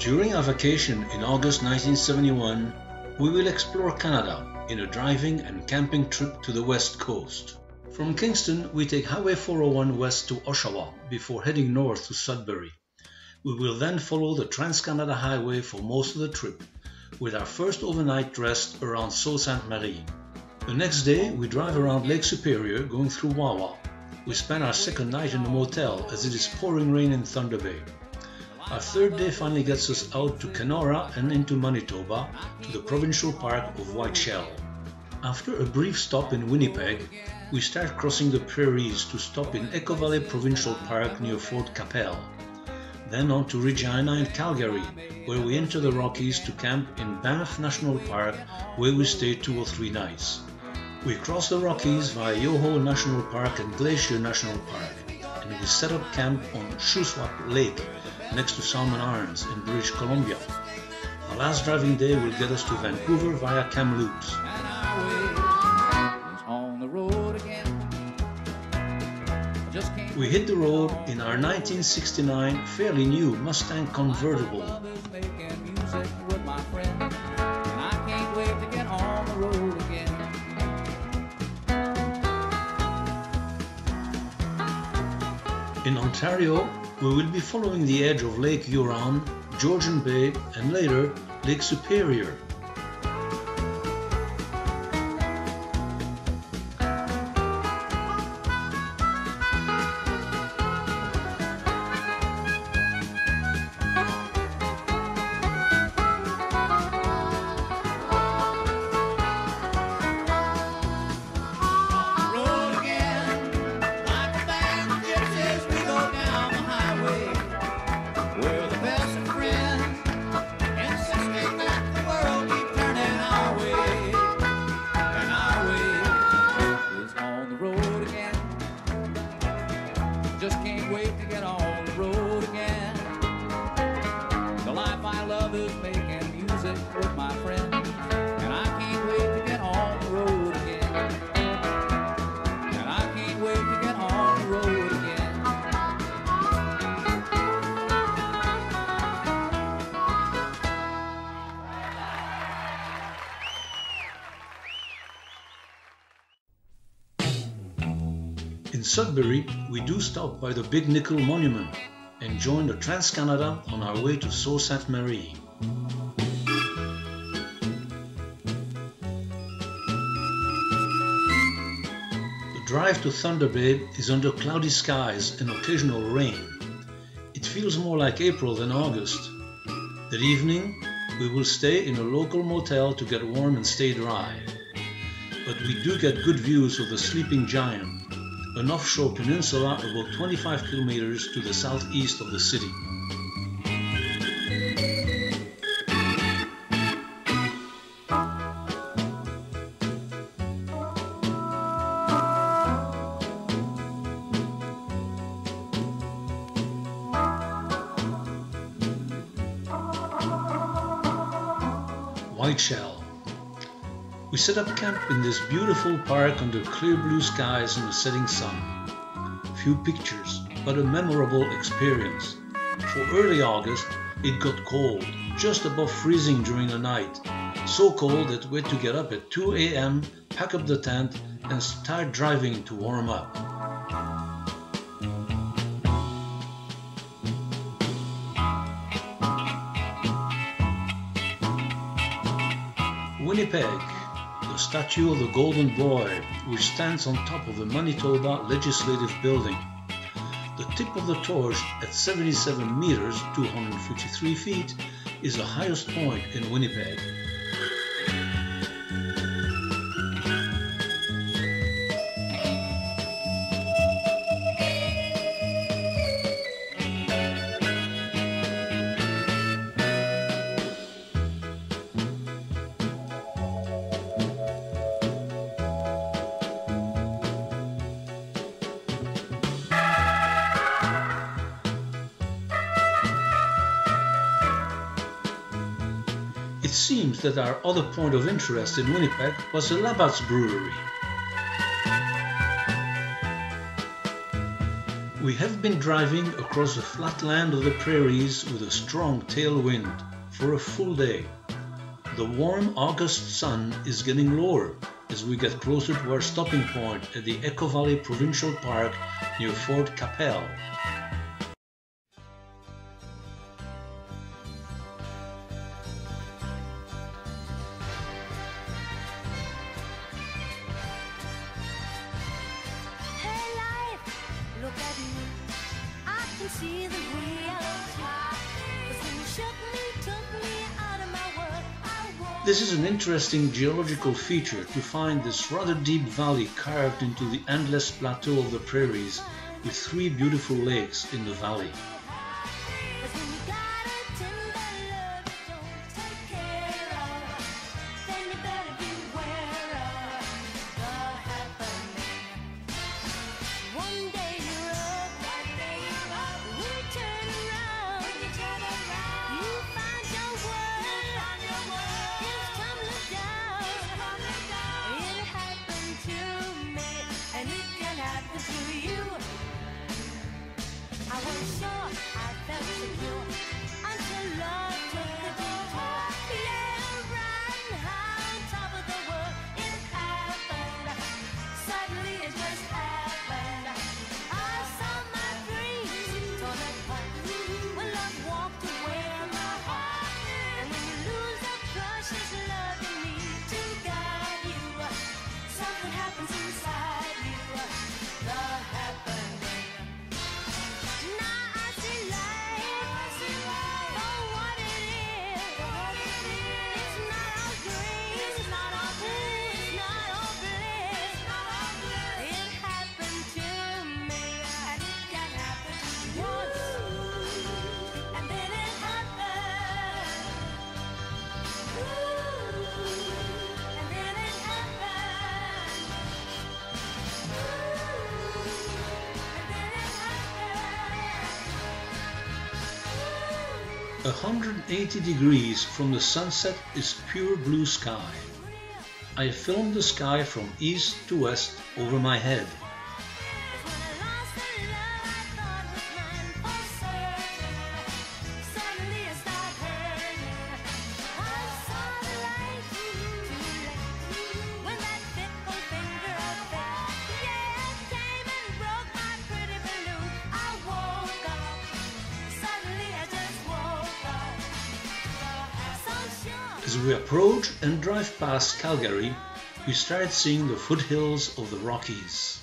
During our vacation in August 1971, we will explore Canada in a driving and camping trip to the west coast. From Kingston, we take Highway 401 west to Oshawa before heading north to Sudbury. We will then follow the Trans-Canada Highway for most of the trip, with our first overnight rest around Sault Ste. Marie. The next day, we drive around Lake Superior going through Wawa. We spend our second night in a motel as it is pouring rain in Thunder Bay. Our third day finally gets us out to Kenora and into Manitoba to the provincial park of White Shell. After a brief stop in Winnipeg, we start crossing the prairies to stop in Valley Provincial Park near Fort Capel. Then on to Regina and Calgary, where we enter the Rockies to camp in Banff National Park, where we stay 2 or 3 nights. We cross the Rockies via Yoho National Park and Glacier National Park, and we set up camp on Shuswap Lake, next to Salmon Arms in British Columbia. Our last driving day will get us to Vancouver via Kamloops. We hit the road in our 1969 fairly new Mustang convertible. In Ontario, we will be following the edge of Lake Huron, Georgian Bay, and later Lake Superior. Just can't wait to get on the road again. The life I love is making music with my friends, and I can't wait to get on the road again. And I can't wait to get on the road again. In Sudbury, we do stop by the Big Nickel Monument and join the Trans-Canada on our way to Sault Ste. Marie. The drive to Thunder Bay is under cloudy skies and occasional rain. It feels more like April than August. That evening, we will stay in a local motel to get warm and stay dry. But we do get good views of the Sleeping Giant, an offshore peninsula about 25 kilometers to the southeast of the city. White Shell. We set up camp in this beautiful park under clear blue skies and the setting sun. Few pictures, but a memorable experience. For early August, it got cold, just above freezing during the night. So cold that we had to get up at 2 a.m., pack up the tent, and start driving to warm up. Winnipeg. The statue of the Golden Boy, which stands on top of the Manitoba Legislative Building. The tip of the torch at 77 meters, 253 feet, is the highest point in Winnipeg. It seems that our other point of interest in Winnipeg was the Labatt's Brewery. We have been driving across the flat land of the prairies with a strong tailwind for a full day. The warm August sun is getting lower as we get closer to our stopping point at the Valley Provincial Park near Fort Capel. This is an interesting geological feature to find this rather deep valley carved into the endless plateau of the prairies with three beautiful lakes in the valley. A 180 degrees from the sunset is pure blue sky. I filmed the sky from east to west over my head. As we approach and drive past Calgary, we start seeing the foothills of the Rockies.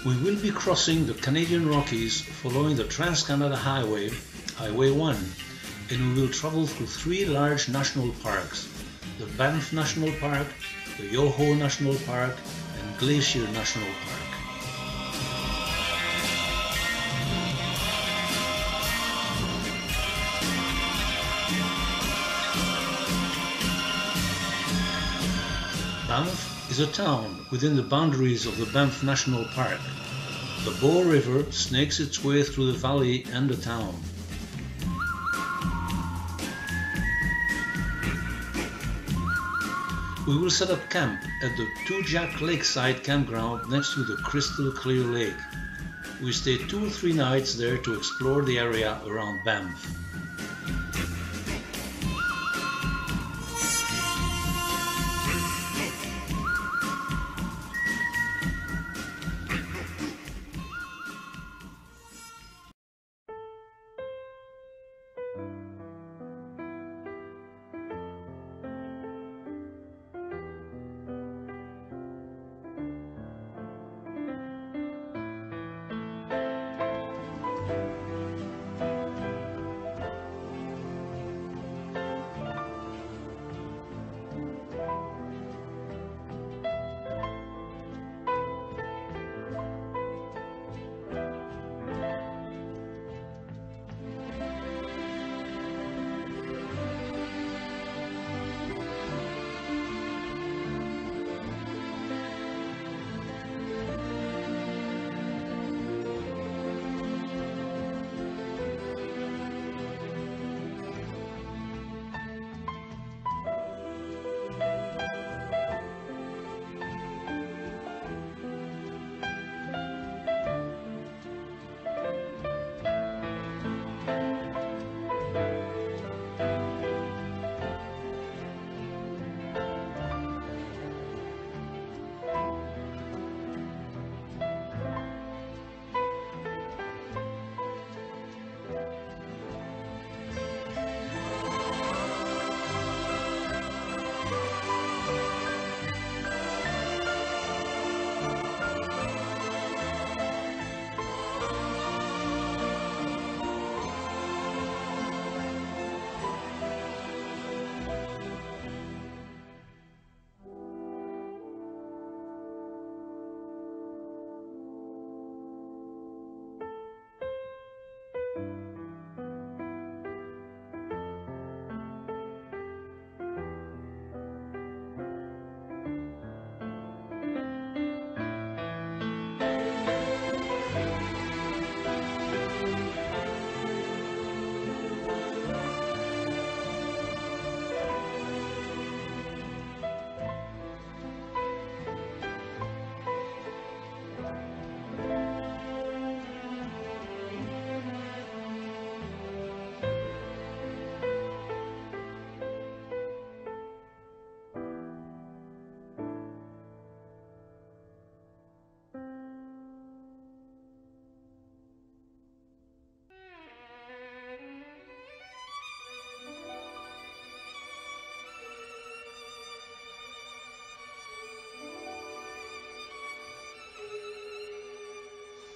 We will be crossing the Canadian Rockies following the Trans-Canada Highway, Highway 1, and we will travel through three large national parks, the Banff National Park, the Yoho National Park, and Glacier National Park. Banff is a town within the boundaries of the Banff National Park. The Bow River snakes its way through the valley and the town. We will set up camp at the Two Jack Lakeside campground next to the crystal clear lake. We stay 2 or 3 nights there to explore the area around Banff.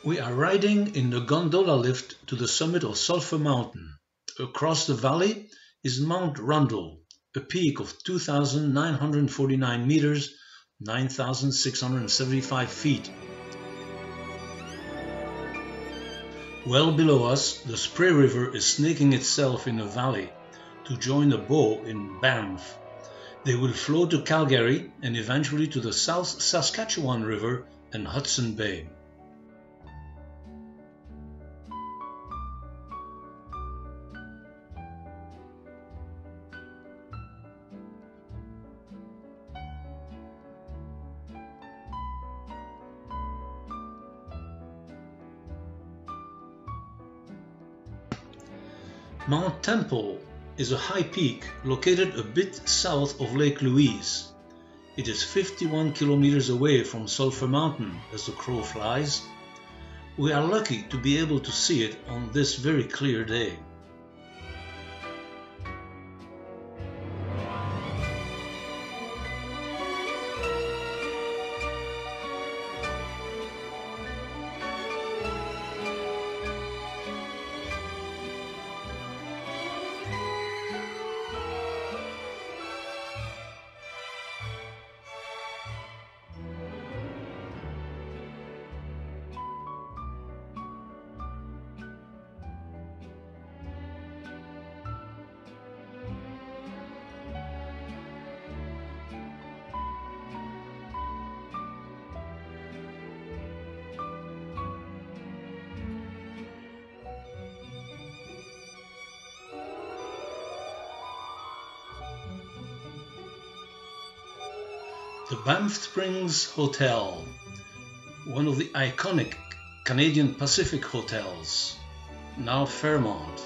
We are riding in the gondola lift to the summit of Sulphur Mountain. Across the valley is Mount Rundle, a peak of 2,949 meters, 9,675 feet. Well below us, the Spray River is snaking itself in a valley to join the Bow in Banff. They will flow to Calgary and eventually to the South Saskatchewan River and Hudson Bay. Mount Temple is a high peak located a bit south of Lake Louise. It is 51 kilometers away from Sulphur Mountain as the crow flies. We are lucky to be able to see it on this very clear day. The Banff Springs Hotel, one of the iconic Canadian Pacific hotels, now Fairmont.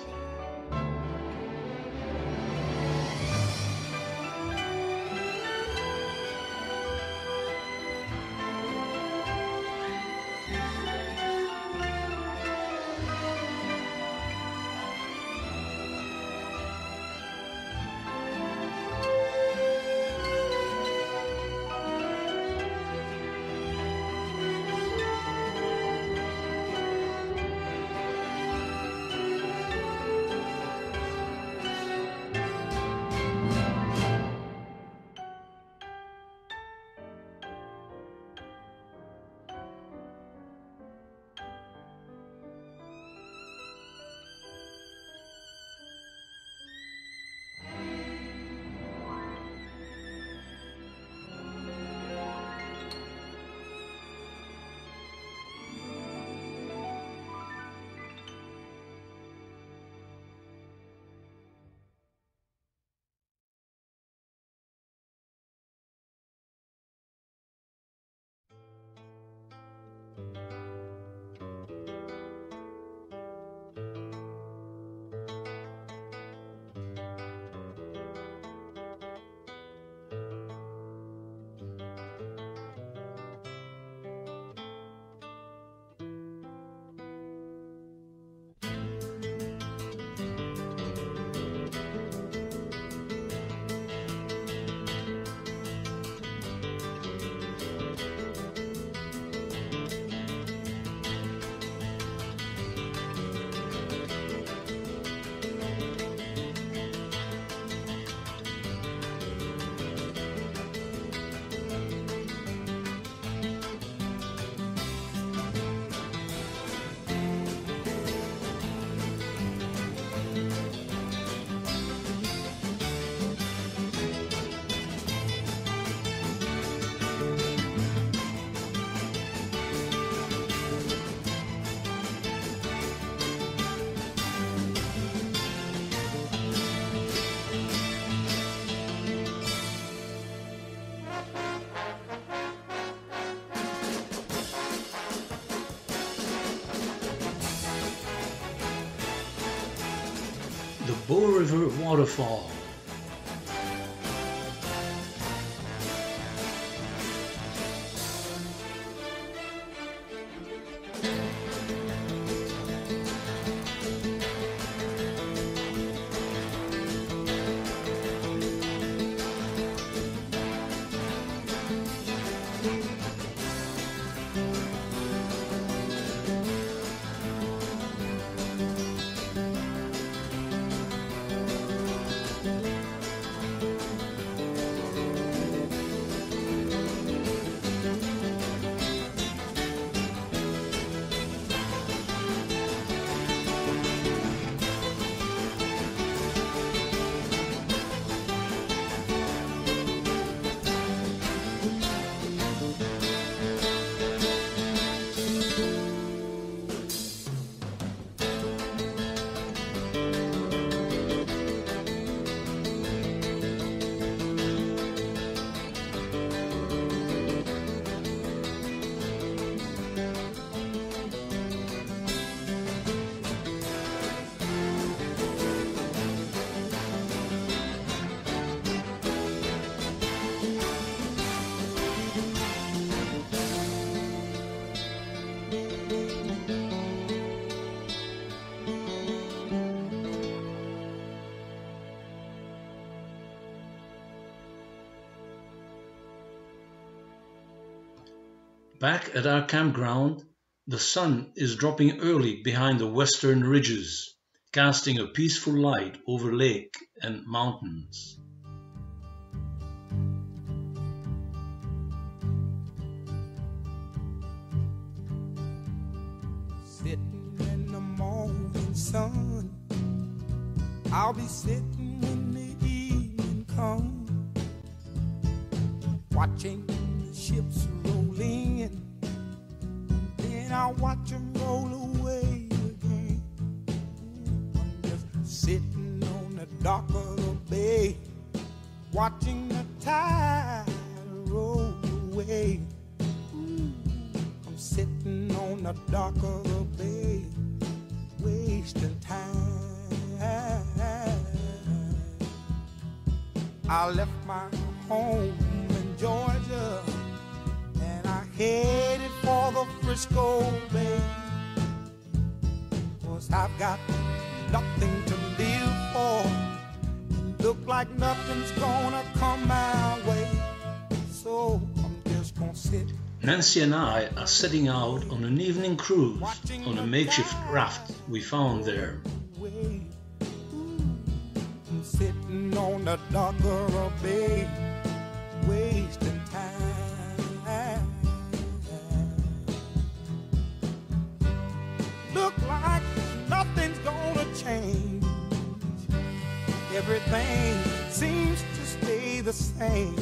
The Bow River Waterfall. Back at our campground, the sun is dropping early behind the western ridges, casting a peaceful light over lake and mountains. Sitting in the morning sun, I'll be sitting when the evening comes, watching the ships roll in, then I'll watch them roll away again. I'm just sitting on the dock of the bay, watching the tide roll. way. I'm sitting on the dock of the bay, wasting time. I left my home in Georgia and I headed for the Frisco Bay, 'cause I've got nothing to live for, and look like nothing's gonna come my way, so I'm just gonna sit. Nancy and I are setting out on an evening cruise on a makeshift raft we found there. I'm sitting on the dock of a bay, wasting time. Look like nothing's gonna change. Everything seems to stay the same.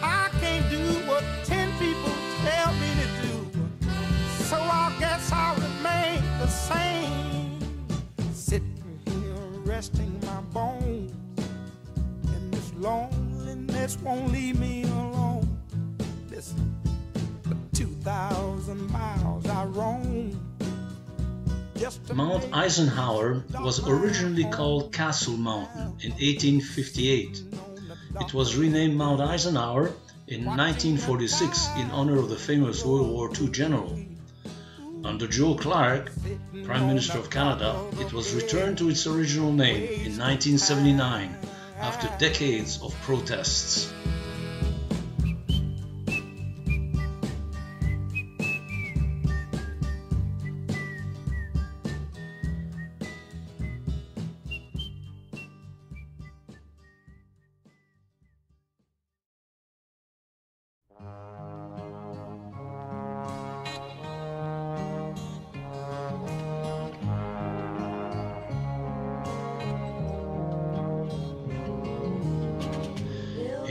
I can't do what 10 people tell me to do, so I guess I'll remain the same. Sitting here resting my bones, and this loneliness won't leave me alone. Listen, for 2,000 miles I roam. Mount Eisenhower was originally called Castle Mountain in 1858. It was renamed Mount Eisenhower in 1946 in honor of the famous World War II general. Under Joe Clark, Prime Minister of Canada, it was returned to its original name in 1979 after decades of protests.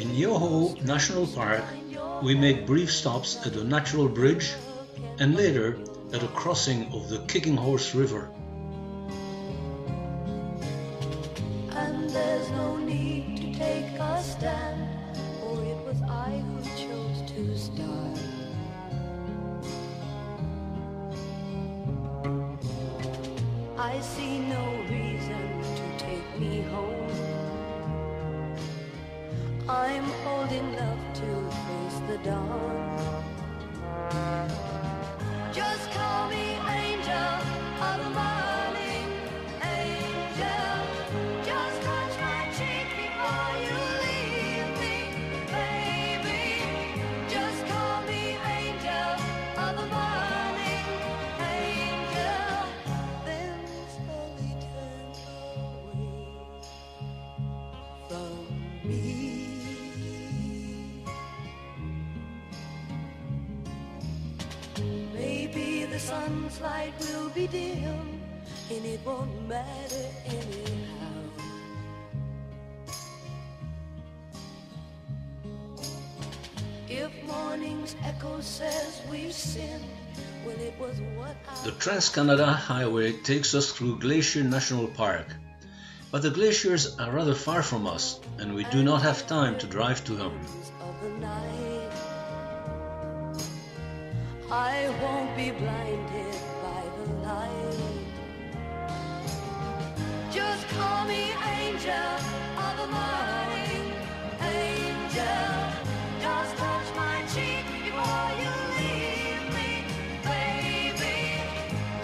In Yoho National Park, we make brief stops at a natural bridge and later at a crossing of the Kicking Horse River. And there's no need to take a stand, for it was I who chose to start. I see no reason to take me home. I'm old enough to face the dawn. Just call me angel of the morning, angel. Just touch my cheek before you leave me, baby. Just call me angel of the morning, angel. Then slowly turn away from me. Maybe the sun's light will be dim, and it won't matter anyhow. If morning's echo says we've sinned, well, it was what I... The Trans-Canada Highway takes us through Glacier National Park, but the glaciers are rather far from us, and we do not have time to drive to them. Of the night, I won't be blinded by the light. Just call me angel of the morning, angel. Just touch my cheek before you leave me, baby.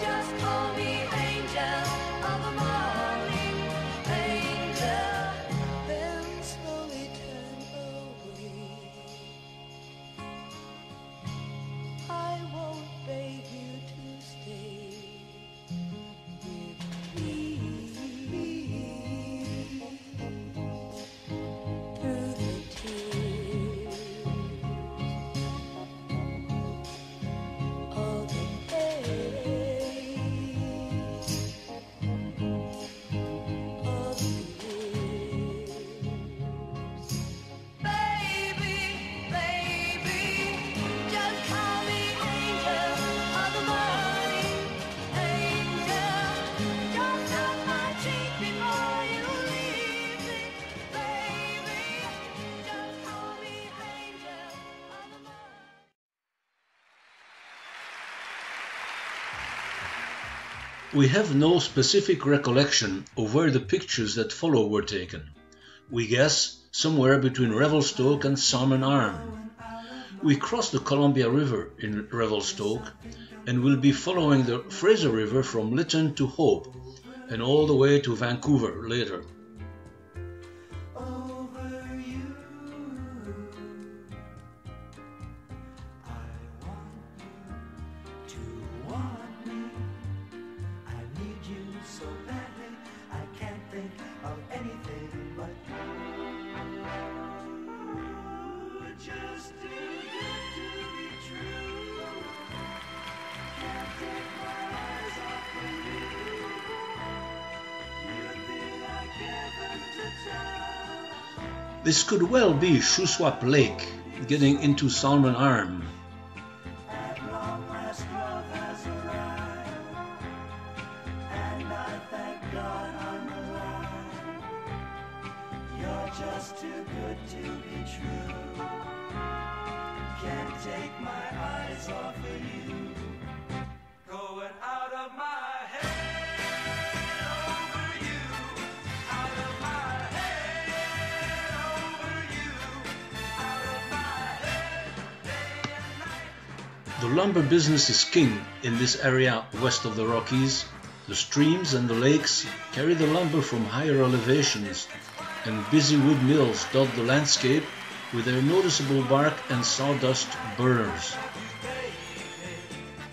Just call me angel of the morning, angel. Then slowly turn away. I won't beg you to stay. We have no specific recollection of where the pictures that follow were taken. We guess somewhere between Revelstoke and Salmon Arm. We cross the Columbia River in Revelstoke and will be following the Fraser River from Lytton to Hope and all the way to Vancouver later. This could well be Shuswap Lake, getting into Salmon Arm. Just too good to be true. Can't take my eyes off of you. Going out of my head over you. Out of my head over you. Out of my head day and night. The lumber business is king in this area west of the Rockies. The streams and the lakes carry the lumber from higher elevations, and busy wood mills dot the landscape with their noticeable bark and sawdust burners.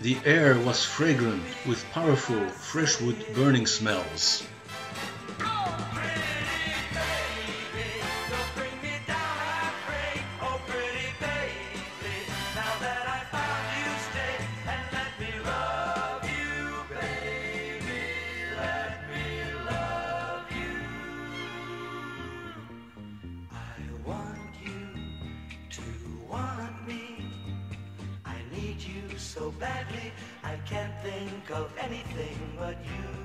The air was fragrant with powerful fresh wood burning smells. So badly, I can't think of anything but you.